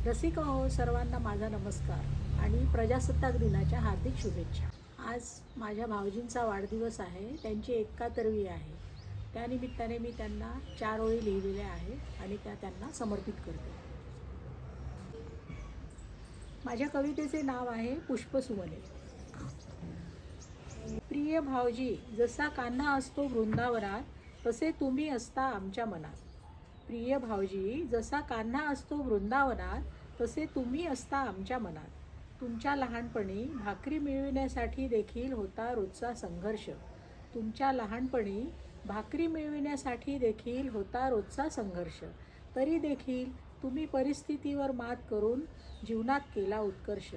रसिक हो, सर्वांना माझा नमस्कार आणि प्रजासत्ताक दिनाच्या हार्दिक शुभेच्छा। आज माझ्या भावजींचा वाढदिवस आहे, त्यांची 71वी आहे। त्यानिमित्ताने मी त्यांना 4 ओळी लिहिलेल्या आहेत आणि त्या त्यांना समर्पित करते। माझ्या कवितेचे नाव आहे पुष्पसुमने। प्रिय भावजी, जसा कान्हा असतो वृंदावनात, तसे तुम्ही असता आमच्या मनात। प्रिय भावजी, जसा कान्हा असतो वृंदावनात, तसे तुम्ही असता आमच्या मनात। तुमच्या लहानपणी भाकरी मिळविण्यासाठी देखील होता रोजचा संघर्ष। तुमच्या लहानपणी भाकरी मिळविण्यासाठी देखील होता रोजचा संघर्ष। तरी देखील तुम्ही परिस्थितीवर मात करून जीवनात केला उत्कर्ष।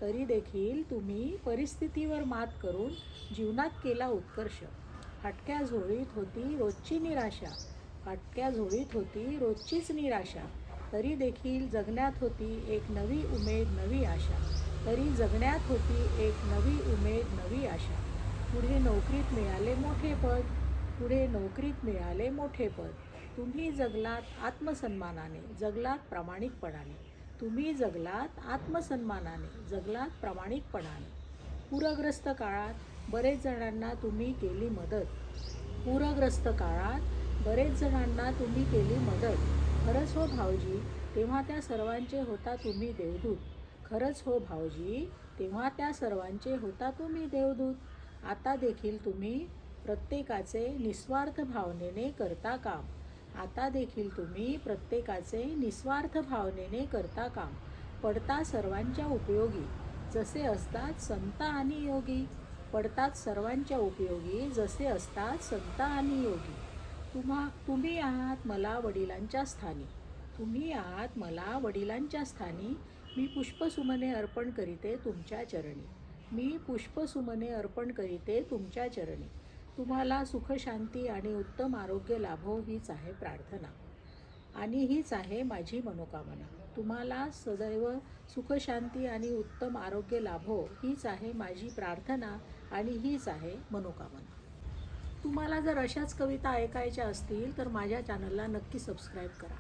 तरी देखील तुम्ही परिस्थितीवर मात करून जीवनात केला उत्कर्ष। फाटक्या झोळीत होती रोजची निराशा, फाटक्या झोळीत होती रोजचीच निराशा। तरी देखील जगण्यात होती एक नवी उमेद, नवी आशा। तरी जगण्यात होती एक नवी उमेद, नवी आशा। पुढे नोकरीत मिळाले मोठे पद, पुढे नोकरीत मिळाले मोठे पद। तुम्ही जगलात आत्मसन्मानाने, जगलात प्रामाणिकपणाने। तुम्ही जगलात आत्मसन्मानाने, जगलात प्रामाणिकपणाने। पूरग्रस्त काळात बरेच जणांना तुम्ही केली मदत, पूरग्रस्त काळात बरेच जणांना तुम्ही केली मदत। खरंच हो भावजी, तेव्हा त्या सर्वांचे होता तुम्ही देवदूत। खरंच हो भावजी, तेव्हा त्या सर्वांचे होता तुम्ही देवदूत। आता देखील तुम्ही प्रत्येकाचे निस्वार्थ भावनेने करता काम। आता देखील तुम्ही प्रत्येकाचे निस्वार्थ भावनेने करता काम। पडता सर्वांच्या उपयोगी, जसे असतात संत आणि योगी। पडतात सर्वांच्या उपयोगी, जसे असतात संत आणि योगी। तुम्ही आहात मला वडिलांच्या स्थानी, तुम्ही आहात मला वडिलांच्या स्थानी। मी पुष्पसुमने अर्पण करीते तुमच्या चरणी, मी पुष्पसुमने अर्पण करीते तुमच्या चरणी। तुम्हाला सुख शांती आणि उत्तम आरोग्य लाभो, हीच आहे प्रार्थना आणि हीच आहे माझी मनोकामना। तुम्हाला सदैव सुख शांती आणि उत्तम आरोग्य लाभो, हीच आहे माझी प्रार्थना आणि हीच आहे मनोकामना। तुम्हाला जर अशाच कविता ऐकायच्या असतील तर माझ्या चॅनलला नक्की सबस्क्राईब करा।